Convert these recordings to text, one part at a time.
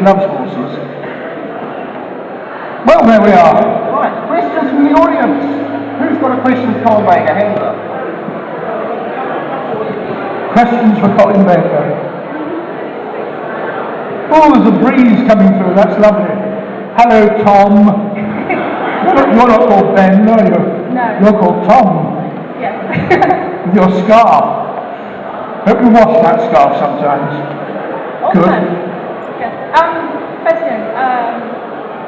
loves horses. Well, there we are. Right, questions from the audience. Who's got a question for Colin Baker? Hands up. Questions for Colin Baker? Oh, there's a breeze coming through. That's lovely. Hello, Tom. You're not called Ben, are you? No. You're called Tom. Yes. With your scarf. Hope you wash that scarf sometimes. Good. Yes. Question.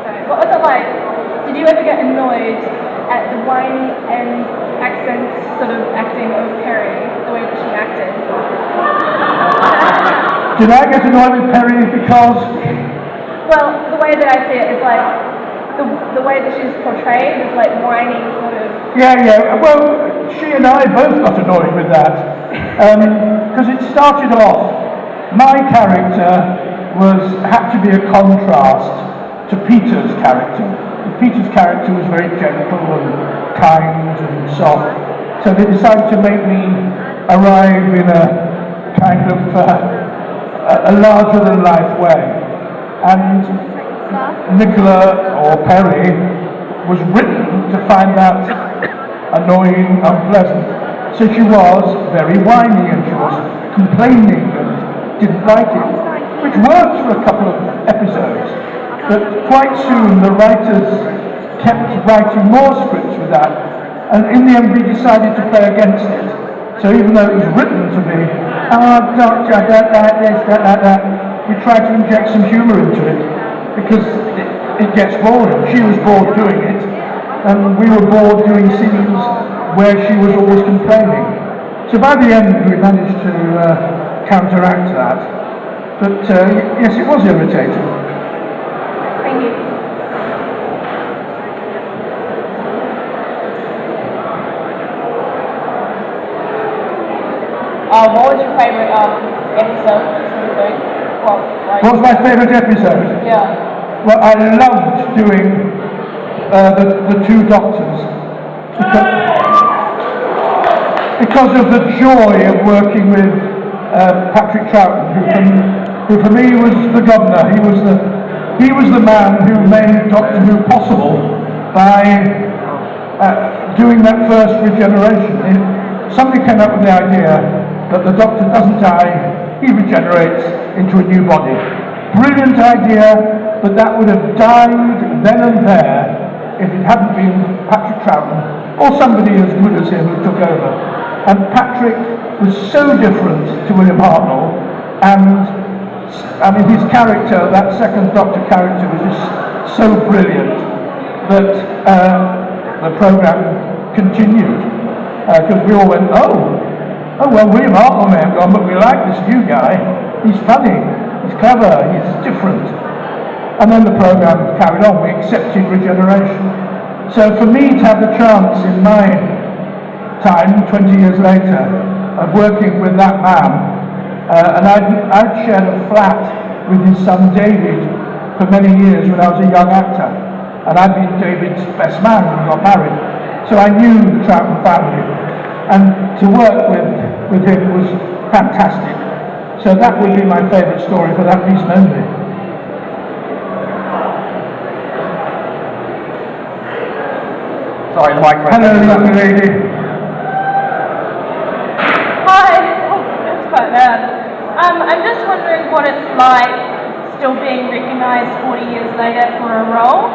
Sorry. What was it like? Did you ever get annoyed at the whiny and accent sort of acting of Peri, the way that she acted? Did I get annoyed with Peri because? Well, the way that I see it is like the way that she's portrayed is like whiny sort of. Yeah. Well, she and I both got annoyed with that because it started off. My character had to be a contrast to Peter's character. Peter's character was very gentle and kind and soft, so they decided to make me arrive in a kind of a larger-than-life way. And Nicola, or Peri, was written to find that annoying, unpleasant. So she was very whiny and she was complaining and didn't like it, which worked for a couple of episodes. But quite soon the writers kept writing more scripts with that, and in the end we decided to play against it. So even though it was written to be, doctor, I don't like this, don't like that, we tried to inject some humour into it, because it gets boring. She was bored doing it, and we were bored doing scenes where she was always complaining. So by the end we managed to counteract that. But yes, it was irritating. Thank you. What was your favourite episode? What was my favourite episode? Yeah. Well, I loved doing the two doctors because of the joy of working with Patrick Troughton, who for me was the governor. He was the man who made Doctor Who possible by doing that first regeneration. Somebody came up with the idea that the Doctor doesn't die, he regenerates into a new body. Brilliant idea, but that would have died then and there if it hadn't been Patrick Troughton or somebody as good as him who took over. And Patrick was so different to William Hartnell, and I mean his character, that second Doctor character, was just so brilliant that the programme continued, because we all went, oh well, William Hartnell may have gone, but we like this new guy. He's funny, he's clever, he's different. And then the programme carried on. We accepted regeneration. So for me to have the chance in my time, 20 years later, of working with that man, and I'd shared a flat with his son David for many years when I was a young actor, and I'd been David's best man when we got married. So I knew the Troughton family, and to work with him was fantastic. So that would be my favourite story for that reason only. Sorry, the microphone. Hello, young lady. Hi. Oh, that's quite loud. I'm just wondering what it's like still being recognised 40 years later for a role.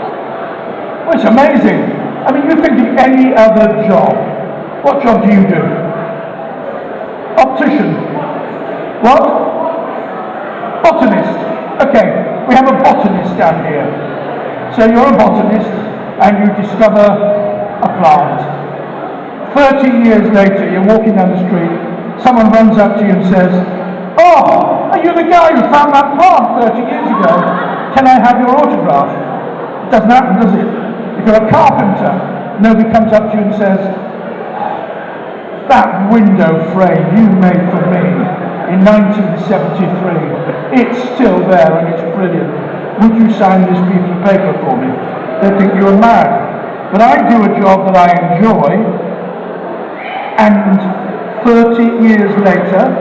Well, it's amazing. I mean, you think of any other job. What job do you do? Optician. What? Botanist. Okay, we have a botanist down here. So you're a botanist and you discover a plant. 30 years later, you're walking down the street, someone runs up to you and says, oh, are you the guy who found that plant 30 years ago? Can I have your autograph? It doesn't happen, does it? If you're a carpenter, nobody comes up to you and says, that window frame you made for me in 1973, it's still there and it's brilliant. Would you sign this piece of paper for me? They think you're mad. But I do a job that I enjoy, and 30 years later,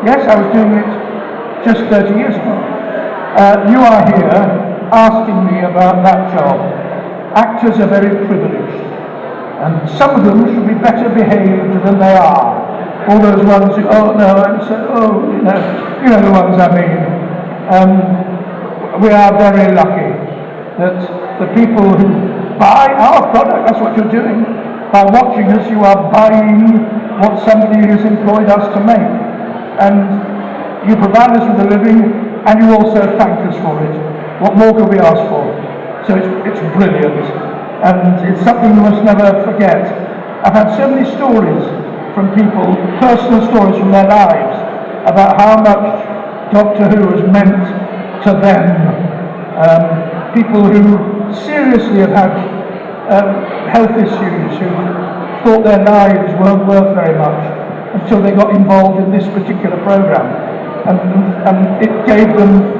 yes, I was doing it just 30 years ago, You are here asking me about that job. Actors are very privileged, and some of them should be better behaved than they are. All those ones who, oh no, and so, oh, you know the ones I mean. We are very lucky that the people who buy our product, that's what you're doing. By watching us, you are buying what somebody has employed us to make. And you provide us with a living, and you also thank us for it. What more could we ask for? So it's brilliant, and it's something we must never forget. I've had so many stories from people, personal stories from their lives, about how much Doctor Who has meant to them. People who seriously have had health issues, who thought their lives weren't worth very much until they got involved in this particular programme. And it gave them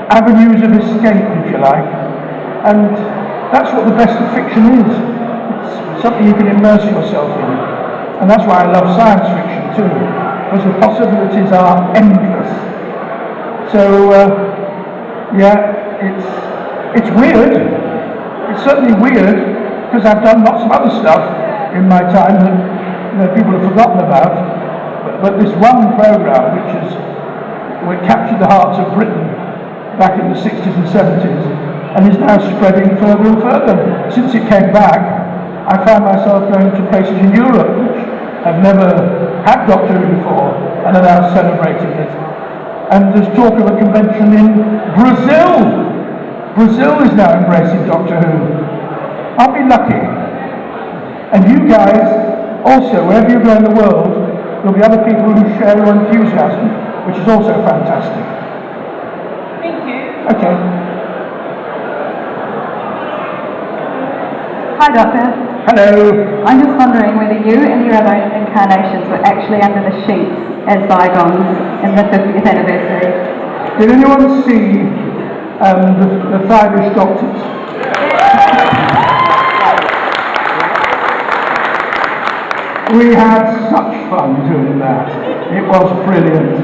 avenues of escape, if you like. And that's what the best of fiction is. It's something you can immerse yourself in. And that's why I love science fiction too, because the possibilities are endless. So, yeah, it's weird. It's certainly weird, because I've done lots of other stuff in my time that people have forgotten about. But this one programme, which captured the hearts of Britain back in the 60s and 70s, and is now spreading further and further. Since it came back, I found myself going to places in Europe which have never had Doctor Who before, and are now celebrating it. And there's talk of a convention in Brazil. Brazil is now embracing Doctor Who. I'll be lucky. And you guys, also, wherever you go in the world, there'll be other people who share your enthusiasm, which is also fantastic. Thank you. Okay. Hi, Doctor. Hello. I'm just wondering whether you and your other incarnations were actually under the sheets as Zygons in the 50th anniversary. Did anyone see the Five-ish Doctors? We had such fun doing that. It was brilliant.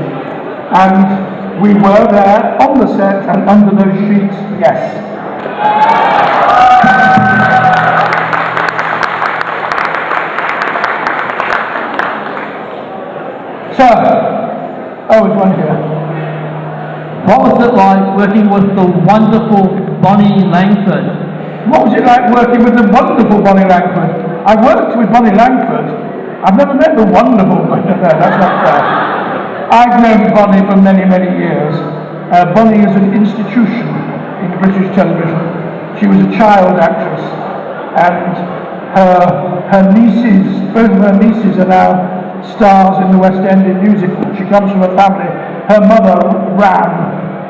And we were there on the set and under those sheets, yes. So, there's one here. What was it like working with the wonderful Bonnie Langford? What was it like working with the wonderful Bonnie Langford? I worked with Bonnie Langford. I've never met the wonderful Bonnie. No, that's not fair. I've known Bonnie for many, many years. Bonnie is an institution in British television. She was a child actress, and her nieces, both of her nieces are now stars in the West End in musicals. She comes from a family. Her mother ran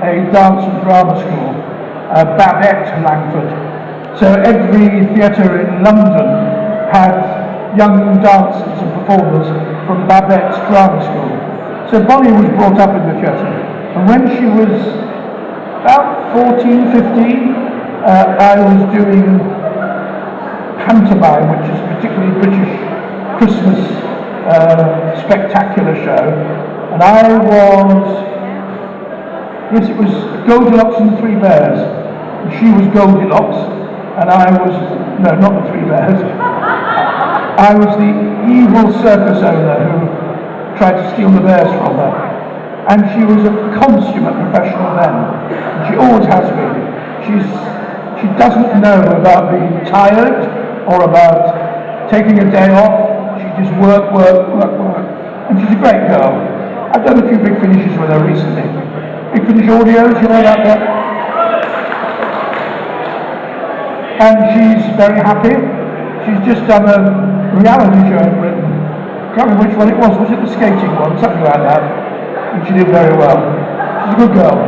a dance and drama school, Babette Langford. So every theatre in London had young dancers and performers from Babette's drama school. So Bonnie was brought up in the theatre. And when she was about 14, 15, I was doing pantomime, which is a particularly British Christmas spectacular show, and I was, yes, it was Goldilocks and the Three Bears, and she was Goldilocks, and I was, no, not the Three Bears, I was the evil circus owner who tried to steal the bears from her, and she was a consummate professional then, and she always has been. She doesn't know about being tired, or about taking a day off. She just work, and she's a great girl. I've done a few big finishes with her recently. Big Finish audios, you know that there? And she's very happy. She's just done a reality show in Britain. I can't remember which one it was it the skating one? Something like that. And she did very well. She's a good girl.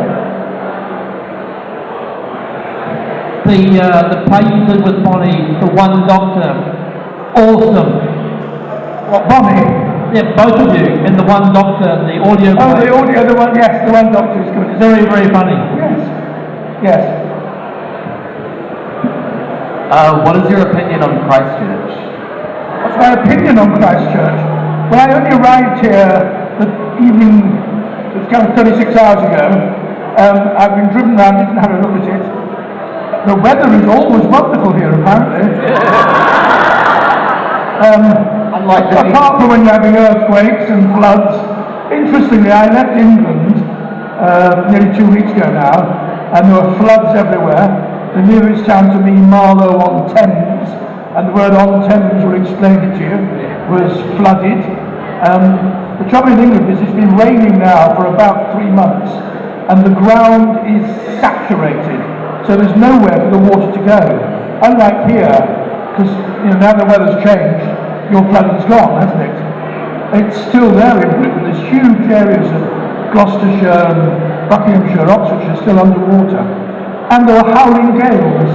The play you did with Bonnie, The One Doctor, awesome. What, Bonnie? Yeah, both of you, and The One Doctor, the audio Oh, play. the audio, the one, yes, The One Doctor is good. It's very, very funny. Yes. What is your opinion on Christchurch? What's my opinion on Christchurch? Well, I only arrived here the evening, it was kind of 36 hours ago, I've been driven around it and had a look at it. The weather is always wonderful here, apparently. Apart from when you're having earthquakes and floods. Interestingly, I left England nearly 2 weeks ago now, and there were floods everywhere. The nearest town to me, Marlow-on-Thames, and the word on-Thames will explain it to you, was flooded. The trouble in England is it's been raining now for about 3 months, and the ground is saturated, so there's nowhere for the water to go. Unlike here, because now the weather's changed, your flooding's gone, hasn't it? It's still there in Britain. There's huge areas of Gloucestershire and Buckinghamshire, Oxfordshire still underwater. And there were howling gales.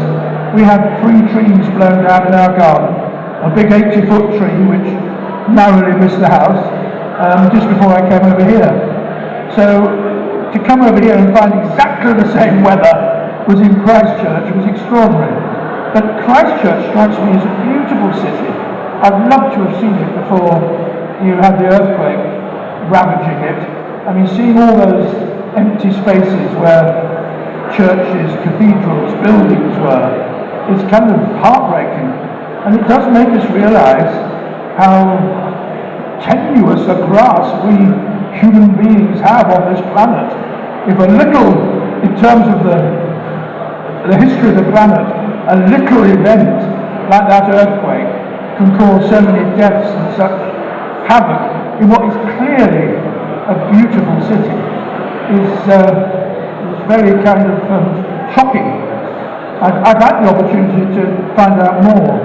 We had 3 trees blown down in our garden. A big 80-foot tree, which narrowly missed the house, just before I came over here. So, to come over here and find exactly the same weather was in Christchurch was extraordinary. But Christchurch strikes me as a beautiful city. I'd love to have seen it before you had the earthquake ravaging it. I mean, seeing all those empty spaces where churches, cathedrals, buildings were, is kind of heartbreaking. And it does make us realise how tenuous a grasp we human beings have on this planet. If a little, in terms of the history of the planet, a little event like that earthquake can cause so many deaths and such havoc in what is clearly a beautiful city is very kind of shocking. I've had the opportunity to find out more.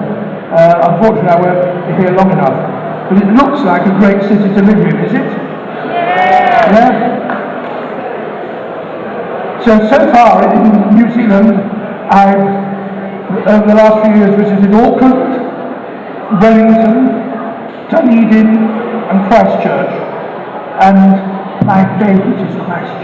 Unfortunately, I won't be here long enough. But it looks like a great city to live in, is it? Yeah. So far in New Zealand, I've, over the last few years, visited Auckland, Wellington, Dunedin and Christchurch. And my favourite is Christchurch.